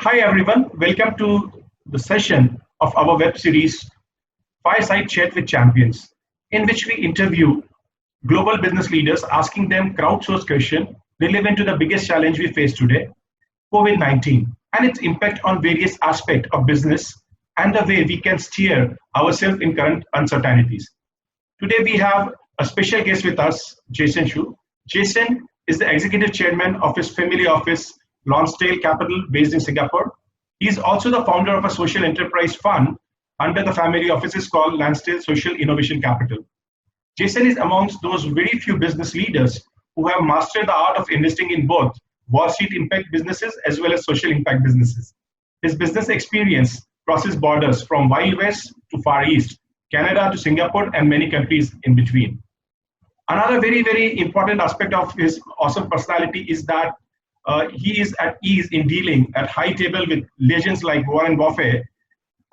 Hi everyone, welcome to the session of our web series Fireside Chat with Champions, in which we interview global business leaders asking them crowdsourced questions relevant to the biggest challenge we face today, COVID-19, and its impact on various aspects of business and the way we can steer ourselves in current uncertainties. Today we have a special guest with us, Jason Choo. Jason is the executive chairman of his family office, Lonsdale Capital, based in Singapore. He is also the founder of a social enterprise fund under the family offices called Lonsdale Social Innovation Capital. Jason is amongst those very few business leaders who have mastered the art of investing in both Wallstreet Impact Businesses as well as social impact businesses. His business experience crosses borders from Wild West to Far East, Canada to Singapore, and many countries in between. Another very, very important aspect of his awesome personality is that he is at ease in dealing at high table with legends like Warren Buffett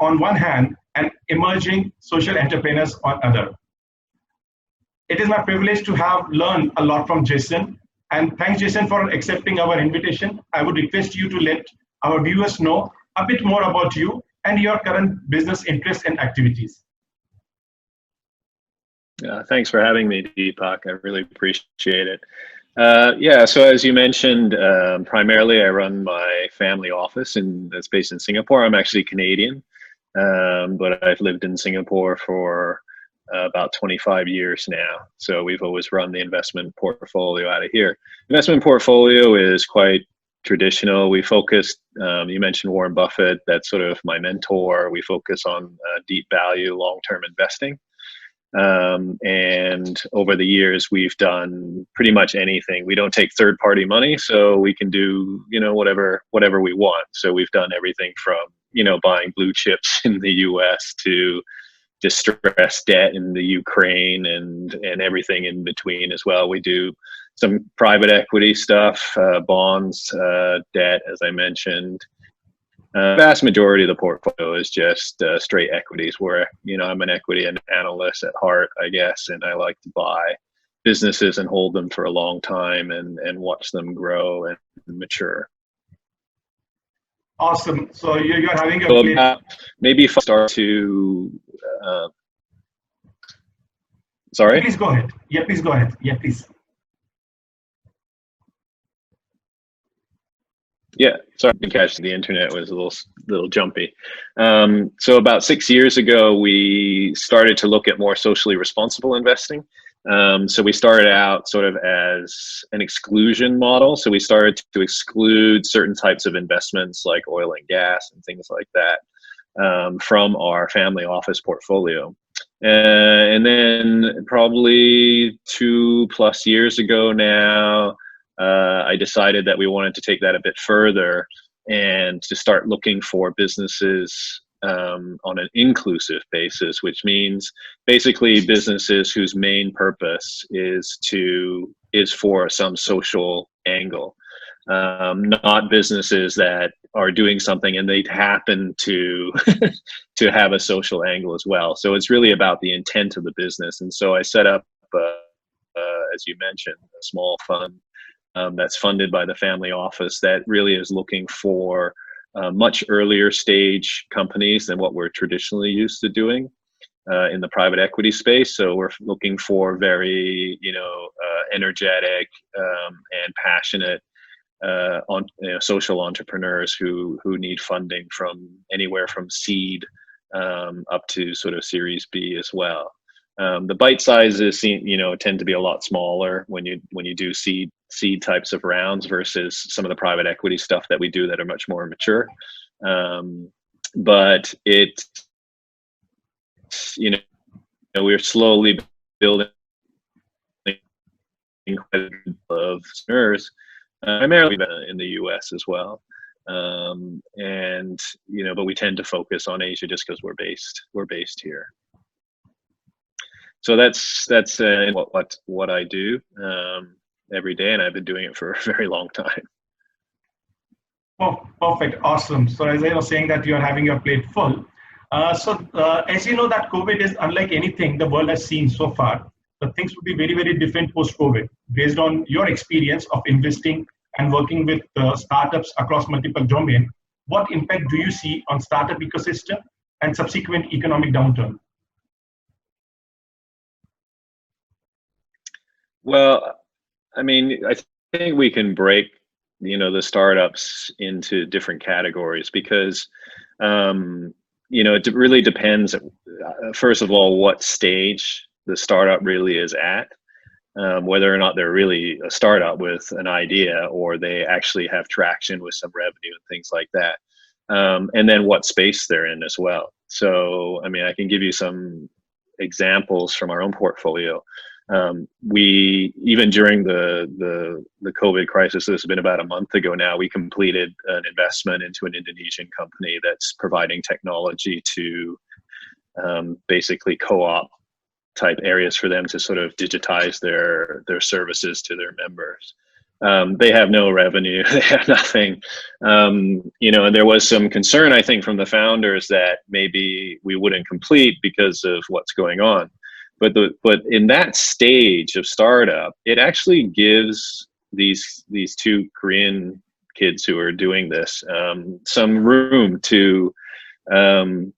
on one hand and emerging social entrepreneurs on other. It is my privilege to have learned a lot from Jason, and thanks Jason for accepting our invitation. I would request you to let our viewers know a bit more about you and your current business interests and activities. Thanks for having me, Deepak. I really appreciate it. So as you mentioned, primarily I run my family office that's based in Singapore. I'm actually Canadian, but I've lived in Singapore for about 25 years now. So we've always run the investment portfolio out of here. Investment portfolio is quite traditional. We focus, you mentioned Warren Buffett, that's sort of my mentor. We focus on deep value, long-term investing. And over the years, we've done pretty much anything. We don't take third-party money, so we can do, whatever we want. So we've done everything from, buying blue chips in the US to distressed debt in the Ukraine and everything in between as well. We do some private equity stuff, bonds, debt, as I mentioned. Vast majority of the portfolio is just straight equities where, I'm an equity analyst at heart, I guess, and I like to buy businesses and hold them for a long time and watch them grow and mature. Awesome. So you're having a maybe if I start to, sorry? Please go ahead. Yeah, please go ahead. Yeah, please. Yeah, sorry, catch the internet was a little jumpy. So about 6 years ago, we started to look at more socially responsible investing. So we started out sort of as an exclusion model. So we started to exclude certain types of investments like oil and gas and things like that from our family office portfolio. And then probably 2+ years ago now, I decided that we wanted to take that a bit further and to start looking for businesses on an inclusive basis, which means basically businesses whose main purpose is for some social angle, not businesses that are doing something and they happen to to have a social angle as well. So it's really about the intent of the business. And so I set up, as you mentioned, a small fund that's funded by the family office that really is looking for much earlier stage companies than what we're traditionally used to doing in the private equity space. So we're looking for very, energetic and passionate social entrepreneurs who need funding from anywhere from seed up to sort of Series B as well. The bite sizes, tend to be a lot smaller when you do seed types of rounds versus some of the private equity stuff that we do that are much more mature. But we're slowly building quite a bit of entrepreneurs, primarily in the US as well. But we tend to focus on Asia just because we're based here. So that's what I do every day, and I've been doing it for a very long time. Oh, perfect, awesome. So as I was saying that you are having your plate full. As you know that COVID is unlike anything the world has seen so far. The things would be very, very different post-COVID based on your experience of investing and working with startups across multiple domains. what impact do you see on startup ecosystem and subsequent economic downturn? Well, I mean, I think we can break, the startups into different categories because, it really depends, first of all, what stage the startup really is at, whether or not they're really a startup with an idea or they actually have traction with some revenue and things like that. And then what space they're in as well. So, I mean, I can give you some examples from our own portfolio. We, even during the COVID crisis, this has been about a month ago now, we completed an investment into an Indonesian company that's providing technology to basically co-op type areas for them to sort of digitize their services to their members. They have no revenue, they have nothing, and there was some concern, I think, from the founders that maybe we wouldn't complete because of what's going on. But in that stage of startup, it actually gives these two Korean kids who are doing this some room to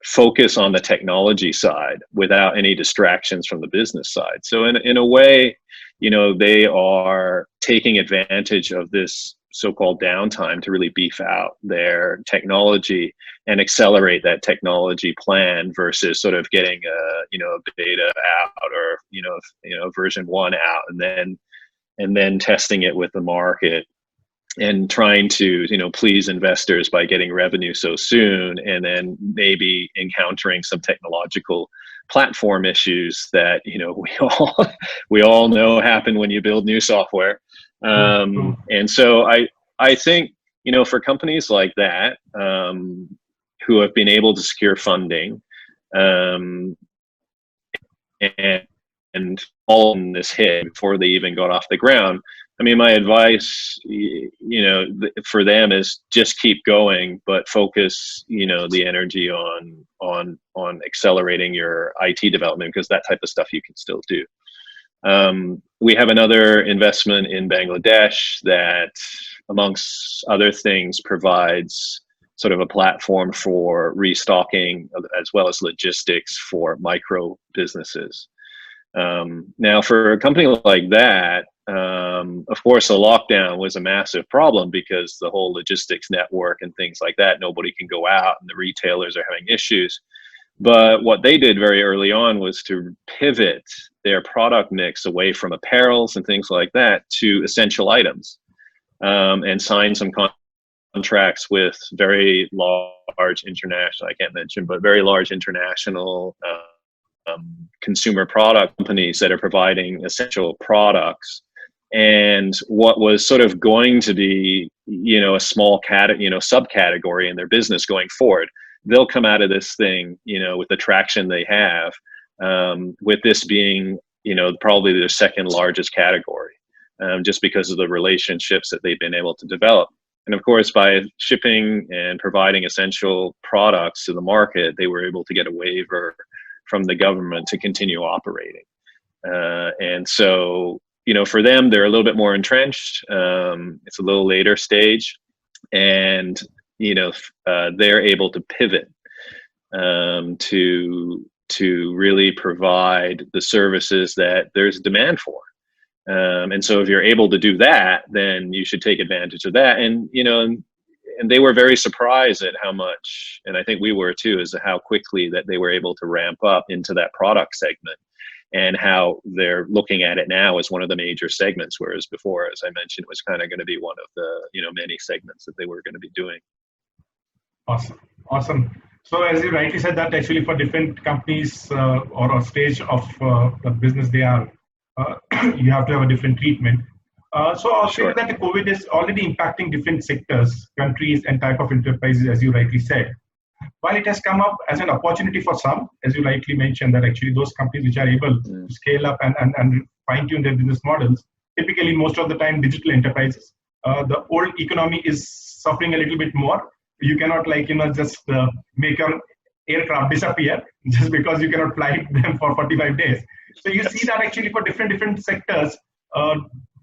focus on the technology side without any distractions from the business side. So in a way, they are taking advantage of this so-called downtime to really beef out their technology and accelerate that technology plan versus sort of getting a beta out or version 1 out and then testing it with the market and trying to please investors by getting revenue so soon, and then maybe encountering some technological platform issues that we all know happen when you build new software. And so I think for companies like that who have been able to secure funding and all in this hit before they even got off the ground, I mean, my advice, for them is just keep going, but focus, the energy on accelerating your IT development, because that type of stuff you can still do. We have another investment in Bangladesh that, amongst other things, provides sort of a platform for restocking as well as logistics for micro businesses. Now, for a company like that, of course, the lockdown was a massive problem because the whole logistics network and things like that, nobody can go out and the retailers are having issues. But what they did very early on was to pivot their product mix away from apparels and things like that to essential items, and sign some contracts with very large international, I can't mention, but very large international consumer product companies that are providing essential products. And what was sort of going to be, a small subcategory in their business going forward, they'll come out of this thing, with the traction they have, with this being, probably their second largest category, just because of the relationships that they've been able to develop. And of course, by shipping and providing essential products to the market, they were able to get a waiver from the government to continue operating. And so, for them, they're a little bit more entrenched. It's a little later stage, and they're able to pivot to really provide the services that there's demand for. And so, if you're able to do that, then you should take advantage of that. And and they were very surprised at how much, and I think we were too, as to how quickly that they were able to ramp up into that product segment, and how they're looking at it now as one of the major segments, whereas before, as I mentioned, it was kind of going to be one of the many segments that they were going to be doing. Awesome. So as you rightly said, that actually for different companies or a stage of the business they are, you have to have a different treatment. So I'll say that the COVID is already impacting different sectors, countries, and type of enterprises, as you rightly said. While it has come up as an opportunity for some, as you rightly mentioned, that actually those companies which are able to scale up and fine-tune their business models, typically most of the time digital enterprises, the old economy is suffering a little bit more. You cannot just make an aircraft disappear just because you cannot fly them for 45 days. So you see that actually for different sectors,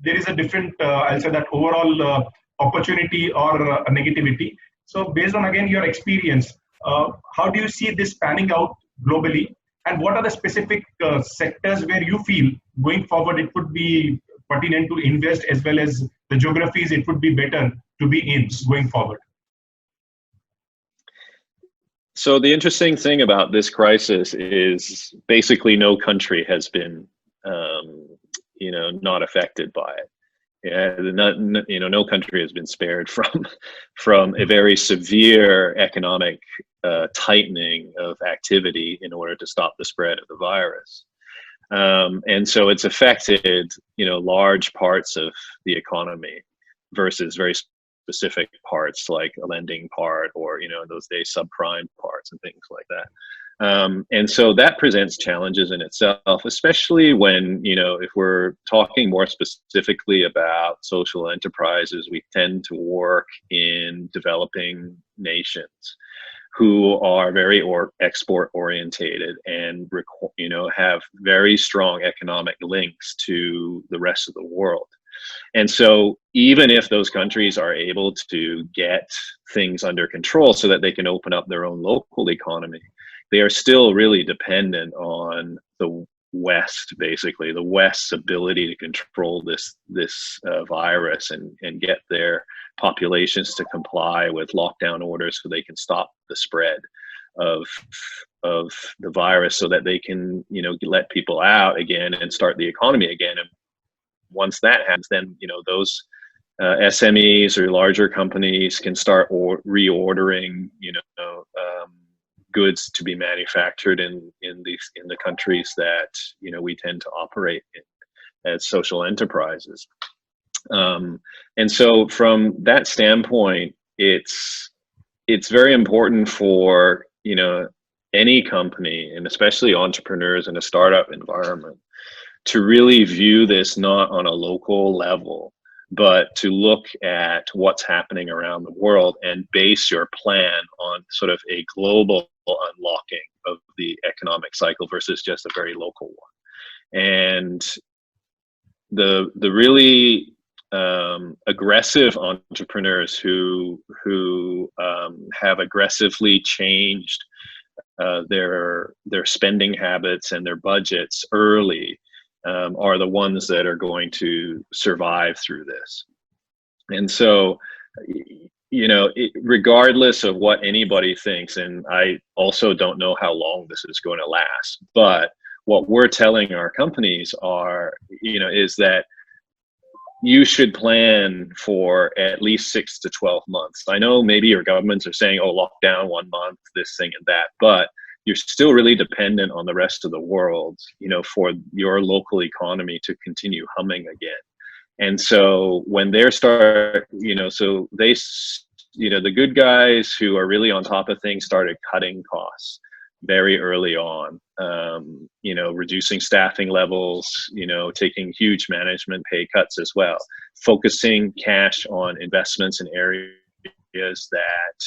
there is a different, I'll say that overall opportunity or negativity. So based on, again, your experience, how do you see this panning out globally? And what are the specific sectors where you feel going forward it would be pertinent to invest, as well as the geographies it would be better to be in going forward? So the interesting thing about this crisis is basically no country has been, not affected by it. Yeah, no country has been spared from a very severe economic tightening of activity in order to stop the spread of the virus. And so it's affected, large parts of the economy versus very specific parts like a lending part, or, in those days, subprime parts and things like that. And so that presents challenges in itself, especially when, if we're talking more specifically about social enterprises, we tend to work in developing nations who are very export orientated and, have very strong economic links to the rest of the world. And so even if those countries are able to get things under control so that they can open up their own local economy, they are still really dependent on the West, basically, the West's ability to control this virus and get their populations to comply with lockdown orders so they can stop the spread of the virus, so that they can, let people out again and start the economy again. And once that happens, then, those SMEs or larger companies can start reordering, goods to be manufactured in the countries that, we tend to operate in as social enterprises. And so from that standpoint, it's very important for, any company, and especially entrepreneurs in a startup environment, to really view this not on a local level, but to look at what's happening around the world and base your plan on sort of a global unlocking of the economic cycle versus just a very local one. And the really aggressive entrepreneurs who have aggressively changed their spending habits and their budgets early are the ones that are going to survive through this. And so, regardless of what anybody thinks, and I also don't know how long this is going to last, but what we're telling our companies is that you should plan for at least 6 to 12 months. I know maybe your governments are saying, oh, lockdown 1 month, this thing and that, but you're still really dependent on the rest of the world, for your local economy to continue humming again. And so when they start, so they, the good guys who are really on top of things started cutting costs very early on, reducing staffing levels, taking huge management pay cuts as well, focusing cash on investments in areas that,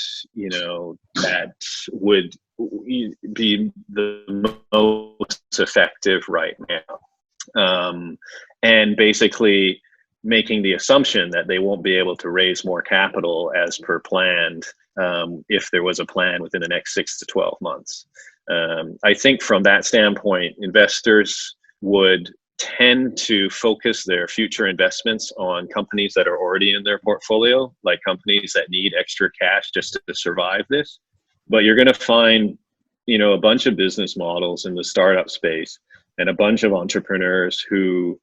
that would be the most effective right now. And basically making the assumption that they won't be able to raise more capital as per planned, if there was a plan within the next 6 to 12 months. I think from that standpoint, investors would tend to focus their future investments on companies that are already in their portfolio, like companies that need extra cash just to survive this. But you're going to find, a bunch of business models in the startup space and a bunch of entrepreneurs who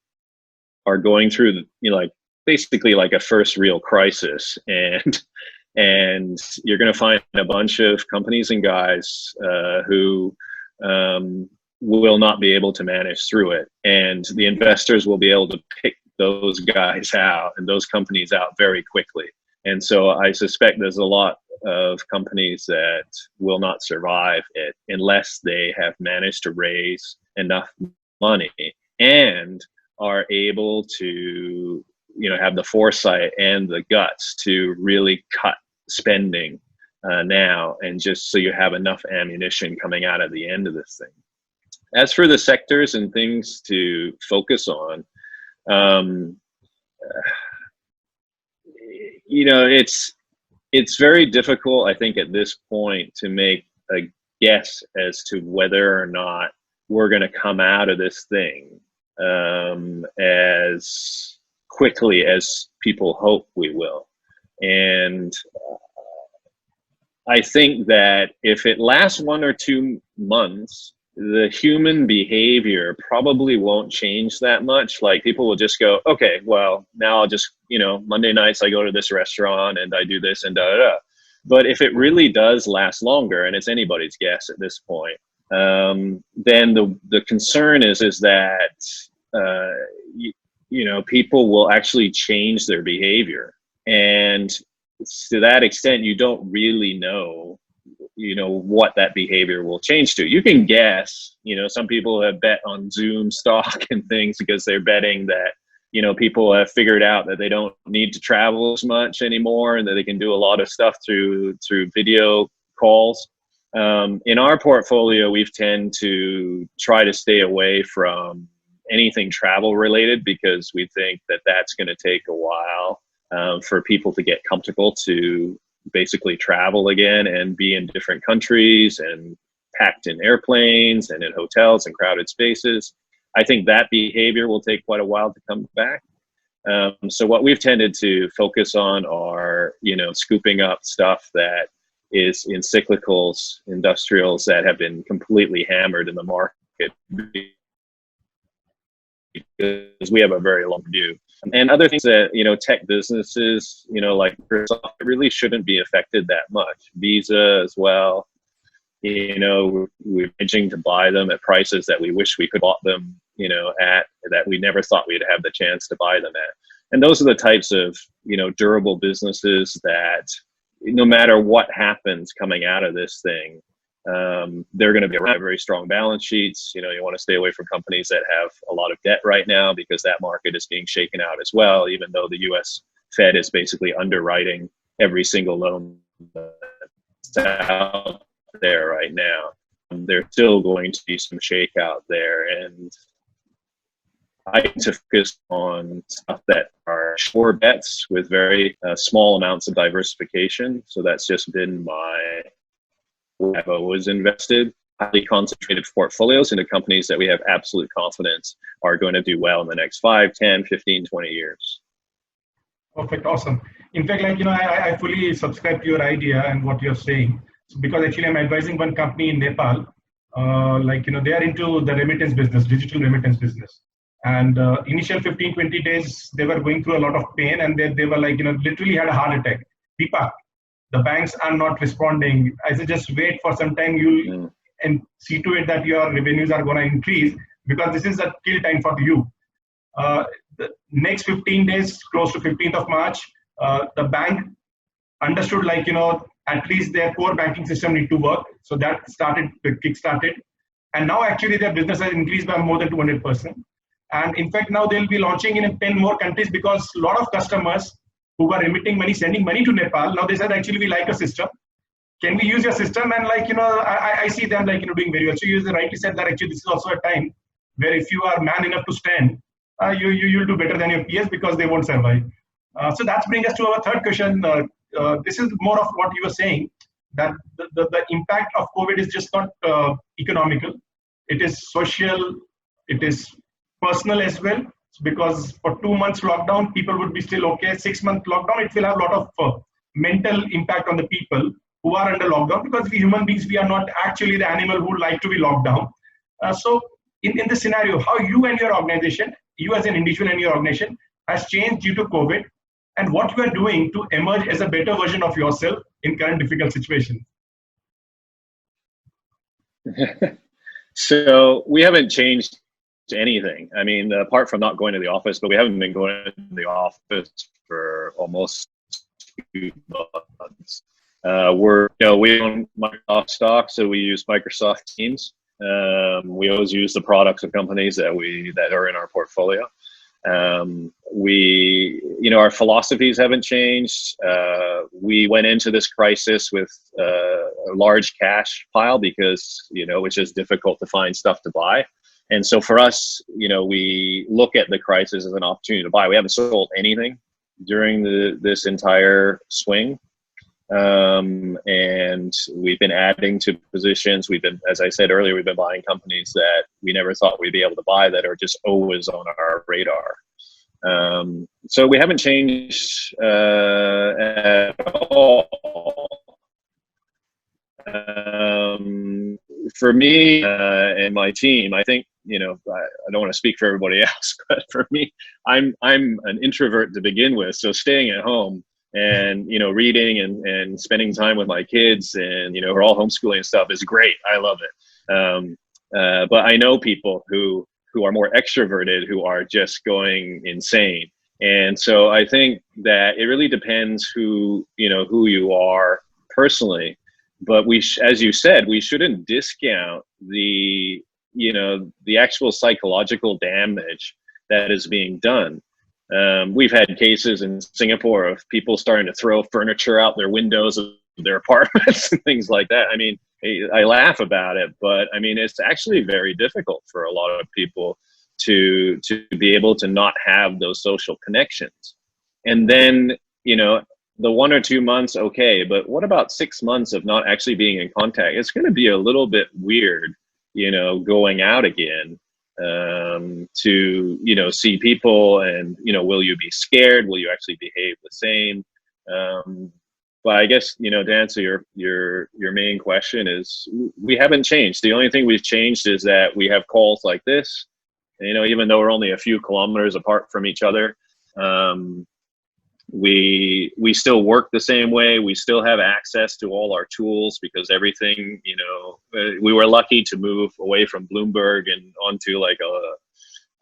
are going through, basically like a first real crisis. And you're going to find a bunch of companies and guys who will not be able to manage through it. And the investors will be able to pick those guys out and those companies out very quickly. And so I suspect there's a lot of companies that will not survive it unless they have managed to raise enough money and are able to, have the foresight and the guts to really cut spending now, and just so you have enough ammunition coming out at the end of this thing. As for the sectors and things to focus on, it's very difficult, I think, at this point to make a guess as to whether or not we're going to come out of this thing as quickly as people hope we will. And I think that if it lasts 1 or 2 months, the human behavior probably won't change that much. Like, people will just go, okay, well, now I'll just, Monday nights I go to this restaurant and I do this and da da da. But if it really does last longer, and it's anybody's guess at this point, then the concern is that people will actually change their behavior, and to that extent, you don't really know what that behavior will change to. You can guess. Some people have bet on Zoom stock and things because they're betting that people have figured out that they don't need to travel as much anymore and that they can do a lot of stuff through video calls. In our portfolio, we've tend to try to stay away from anything travel related because we think that that's going to take a while for people to get comfortable to basically travel again and be in different countries and packed in airplanes and in hotels and crowded spaces. I think that behavior will take quite a while to come back. So what we've tended to focus on are, scooping up stuff that is in cyclicals, industrials that have been completely hammered in the market because we have a very long view. And other things that, tech businesses, like Microsoft, really shouldn't be affected that much. Visa as well. We're managing to buy them at prices that we wish we could bought them, at, that we never thought we'd have the chance to buy them at. And those are the types of, durable businesses that no matter what happens coming out of this thing, they're going to be very strong balance sheets. You want to stay away from companies that have a lot of debt right now because that market is being shaken out as well, even though the US Fed is basically underwriting every single loan that's out there right now. There's still going to be some shakeout there, and I need to focus on stuff that are sure bets with very small amounts of diversification. So that's just been my way I've always invested. Highly concentrated portfolios into companies that we have absolute confidence are going to do well in the next 5, 10, 15, 20 years. Perfect. Awesome. In fact, I fully subscribe to your idea and what you're saying. So because actually I'm advising one company in Nepal, they are into the remittance business, digital remittance business. And initial 15, 20 days, they were going through a lot of pain, and they were literally had a heart attack. Deepak, the banks are not responding. I said, just wait for some time, and see to it that your revenues are going to increase, because this is a kill time for you. The next 15 days, close to 15th of March, the bank understood at least their core banking system need to work. So that kick-started. And now actually their business has increased by more than 200%. And in fact, now they'll be launching in 10 more countries, because a lot of customers who were remitting money, sending money to Nepal, now they said, actually, we like a system. Can we use your system? And I see them doing very well. So you rightly said that actually this is also a time where if you are man enough to stand, you'll do better than your peers, because they won't survive. So that brings us to our third question. This is more of what you were saying, that the impact of COVID is just not economical. It is social. It is personal as well, because for 2 months lockdown, people would be still okay. 6-month lockdown, it will have a lot of mental impact on the people who are under lockdown, because we human beings, we are not actually the animal who like to be locked down. So in this scenario, how you and your organization, you as an individual and your organization, has changed due to COVID, and what you are doing to emerge as a better version of yourself in current difficult situations? So we haven't changed anything. I mean, apart from not going to the office, but we haven't been going to the office for almost 2 months. We own Microsoft stock, so we use Microsoft Teams. We always use the products of companies that are in our portfolio. Our philosophies haven't changed. We went into this crisis with a large cash pile because, it's just difficult to find stuff to buy. And so for us, we look at the crisis as an opportunity to buy. We haven't sold anything during this entire swing. And we've been adding to positions. We've been, as I said earlier, we've been buying companies that we never thought we'd be able to buy that are just always on our radar. So we haven't changed at all. For me and my team, I think, I don't want to speak for everybody else, but for me, I'm an introvert to begin with. So staying at home and, reading and spending time with my kids and, we're all homeschooling and stuff is great. I love it. But I know people who are more extroverted, who are just going insane. And so I think that it really depends who you are personally. But as you said, we shouldn't discount the actual psychological damage that is being done. We've had cases in Singapore of people starting to throw furniture out their windows of their apartments and things like that. I mean, I laugh about it, but I mean, it's actually very difficult for a lot of people to be able to not have those social connections. And then, the 1 or 2 months, okay, but what about 6 months of not actually being in contact? It's going to be a little bit weird, going out again to, see people, and, will you be scared? Will you actually behave the same? But I guess, to answer your main question is we haven't changed. The only thing we've changed is that we have calls like this, even though we're only a few kilometers apart from each other. We still work the same way. We still have access to all our tools because everything, we were lucky to move away from Bloomberg and onto like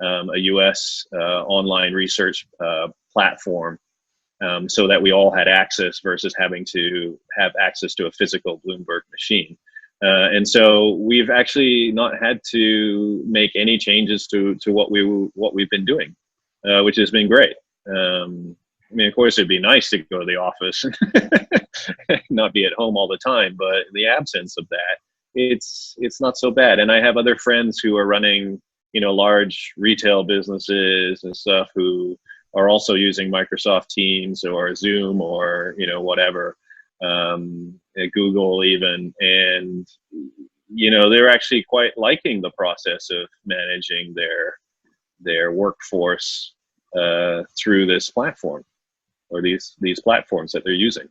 a US online research platform, so that we all had access versus having to have access to a physical Bloomberg machine. And so we've actually not had to make any changes to what we've been doing, which has been great. I mean, of course, it'd be nice to go to the office and not be at home all the time, but in the absence of that, it's not so bad. And I have other friends who are running, large retail businesses and stuff who are also using Microsoft Teams or Zoom or, whatever, at Google even. And, they're actually quite liking the process of managing their workforce through this platform, or these platforms that they're using.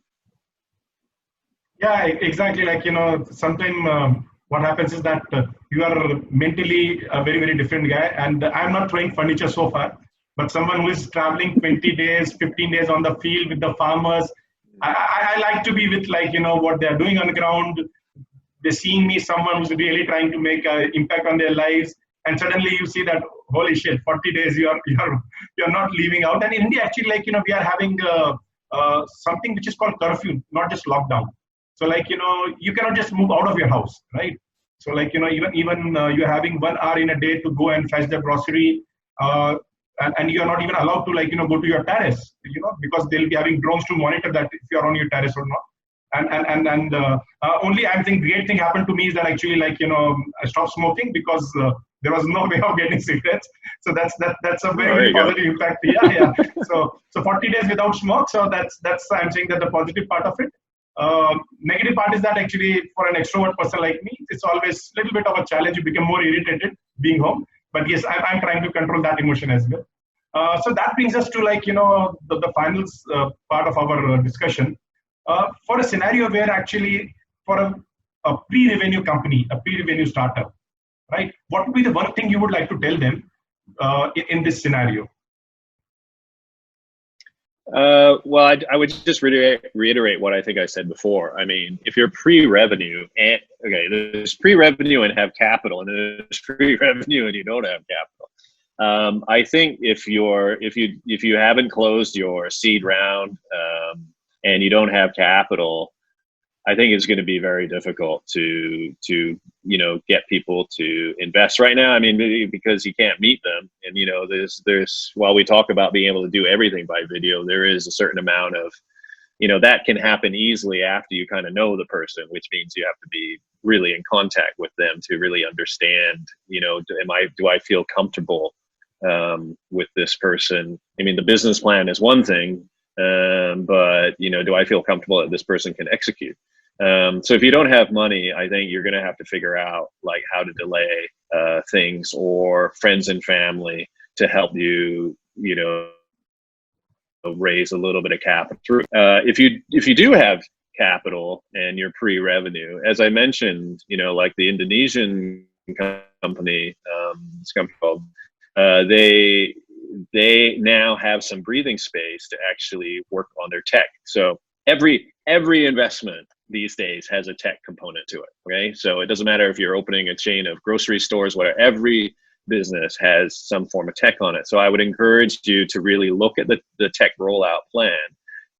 Yeah, exactly. Like, sometimes what happens is that you are mentally a very, very different guy. And I'm not throwing furniture so far, but someone who is traveling 20 days, 15 days on the field with the farmers, I like to be with, like, what they're doing on the ground. They're seeing me, someone who's really trying to make an impact on their lives. And suddenly you see that, holy shit, 40 days you're not leaving out. And in India, actually, like, we are having something which is called curfew, not just lockdown. So, like, you cannot just move out of your house, right? So, like, even you're having 1 hour in a day to go and fetch the grocery, and you're not even allowed to, like, go to your terrace, because they'll be having drones to monitor that if you're on your terrace or not. And only, I think, great thing happened to me is that actually, like, I stopped smoking because there was no way of getting cigarettes. So that's a very positive impact. Yeah. So 40 days without smoke. So that's I'm saying that the positive part of it. Negative part is that actually for an extrovert person like me, it's always a little bit of a challenge. You become more irritated being home. But yes, I'm trying to control that emotion as well. So that brings us to, like, the final part of our discussion. For a scenario where actually for a pre-revenue company, a pre-revenue startup, right? What would be the one thing you would like to tell them in this scenario? Well, I would just reiterate what I think I said before. I mean, if you're pre-revenue, and there's pre-revenue and have capital, and there's pre-revenue and you don't have capital. I think if you haven't closed your seed round and you don't have capital, I think it's going to be very difficult to get people to invest right now. I mean, because you can't meet them, and there's while we talk about being able to do everything by video, there is a certain amount of that can happen easily after you kind of know the person, which means you have to be really in contact with them to really understand. Do I feel comfortable with this person? I mean, the business plan is one thing, but do I feel comfortable that this person can execute? So if you don't have money, I think you're going to have to figure out like how to delay things, or friends and family to help you, raise a little bit of capital. If you do have capital and you're pre-revenue, as I mentioned, like the Indonesian company, this company called, they now have some breathing space to actually work on their tech. So every investment these days has a tech component to it. Okay, so it doesn't matter if you're opening a chain of grocery stores, whatever. Every business has some form of tech on it. So I would encourage you to really look at the tech rollout plan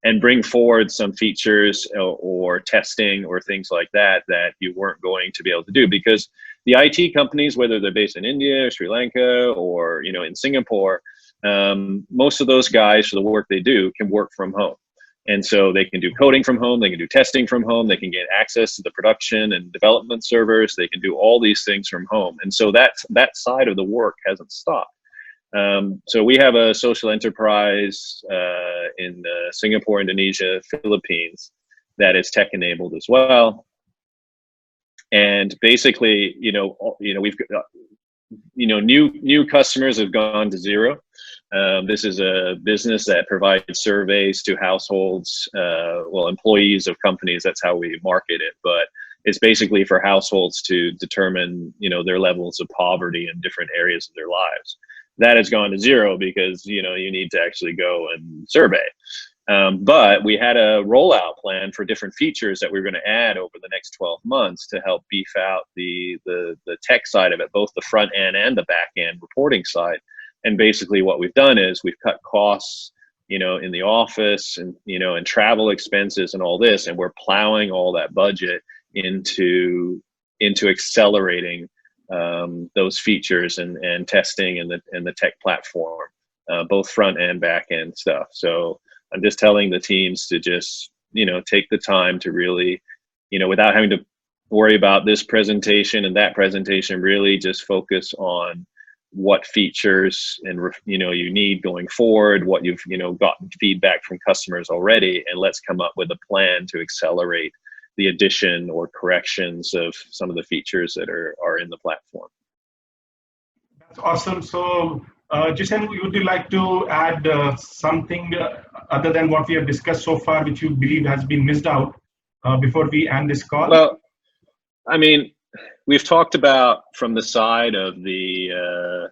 and bring forward some features or testing or things like that you weren't going to be able to do, because the IT companies, whether they're based in India, Sri Lanka, or in Singapore, most of those guys, for the work they do, can work from home. And so they can do coding from home, they can do testing from home, they can get access to the production and development servers, they can do all these things from home. And so that side of the work hasn't stopped. So we have a social enterprise in Singapore, Indonesia, Philippines that is tech enabled as well. And basically, we've got, new customers have gone to zero. This is a business that provides surveys to households, employees of companies. That's how we market it. But it's basically for households to determine, their levels of poverty in different areas of their lives. That has gone to zero because, you need to actually go and survey. But we had a rollout plan for different features that we were going to add over the next 12 months to help beef out the tech side of it, both the front end and the back end reporting side. And basically what we've done is we've cut costs, in the office and, and travel expenses and all this, and we're plowing all that budget into accelerating those features and testing and the tech platform, both front and back end stuff. So I'm just telling the teams to just, take the time to really, without having to worry about this presentation and that presentation, really just focus on what features and, you need going forward, what you've, gotten feedback from customers already, and let's come up with a plan to accelerate the addition or corrections of some of the features that are in the platform. That's awesome. So, Jason, would you like to add something other than what we have discussed so far, which you believe has been missed out before we end this call? Well, I mean, we've talked about from the side of the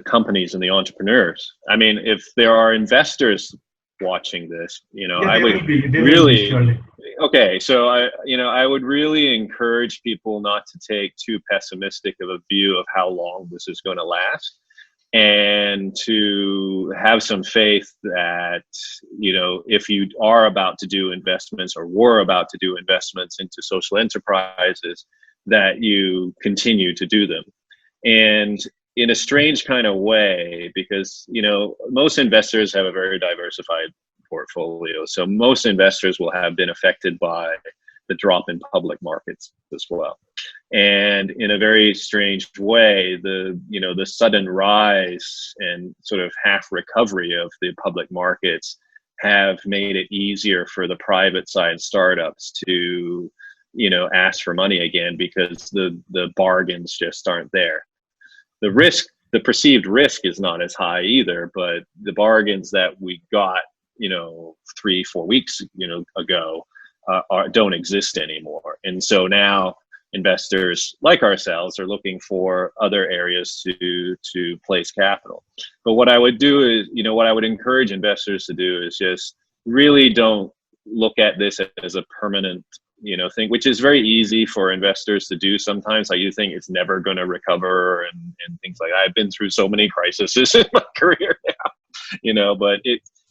companies and the entrepreneurs. I mean, if there are investors watching this, I would really. Okay, so I would really encourage people not to take too pessimistic of a view of how long this is going to last, and to have some faith that, if you are about to do investments or were about to do investments into social enterprises, that you continue to do them. And in a strange kind of way, because, most investors have a very diversified portfolio. So most investors will have been affected by the drop in public markets as well. And in a very strange way, the sudden rise and sort of half recovery of the public markets have made it easier for the private side startups to, ask for money again, because the bargains just aren't there. The perceived risk is not as high either, but the bargains that we got 3-4 weeks ago don't exist anymore. And so now investors like ourselves are looking for other areas to place capital. But what I would do is, what I would encourage investors to do is just really don't look at this as a permanent thing, which is very easy for investors to do sometimes. Like, you think it's never going to recover and things like that. I've been through so many crises in my career now, but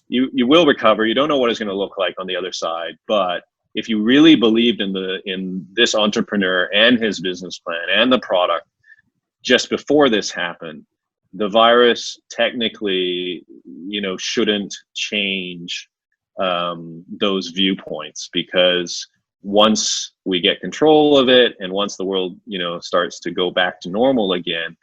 you will recover. You don't know what it's going to look like on the other side. But if you really believed in this entrepreneur and his business plan and the product just before this happened, the virus technically, shouldn't change those viewpoints, because once we get control of it and once the world, starts to go back to normal again,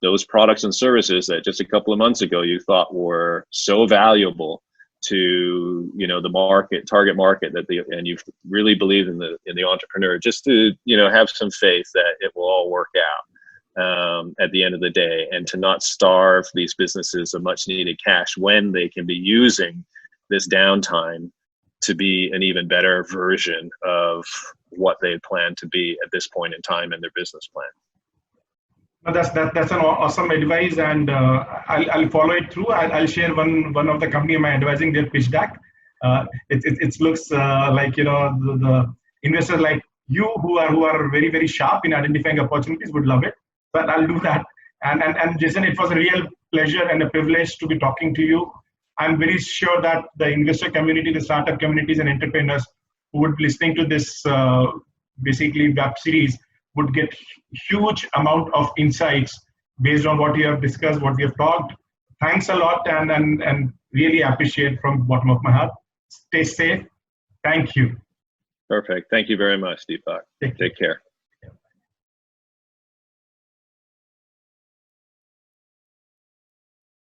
those products and services that just a couple of months ago you thought were so valuable to, you know, the target market and you really believe in the entrepreneur, just to, you know, have some faith that it will all work out at the end of the day, and to not starve these businesses of much needed cash when they can be using this downtime to be an even better version of what they plan to be at this point in time in their business plan. That's an awesome advice, and I'll follow it through. I'll share one of the company am I advising their pitch deck. It looks like, you know, the investors like you who are very, very sharp in identifying opportunities would love it. But I'll do that. And Jason, it was a real pleasure and a privilege to be talking to you. I'm very sure that the investor community, the startup communities, and entrepreneurs who would be listening to this basically web series would get huge amount of insights based on what you have discussed, what we have talked. Thanks a lot, and really appreciate from the bottom of my heart. Stay safe. Thank you. Perfect. Thank you very much, Deepak. Take care.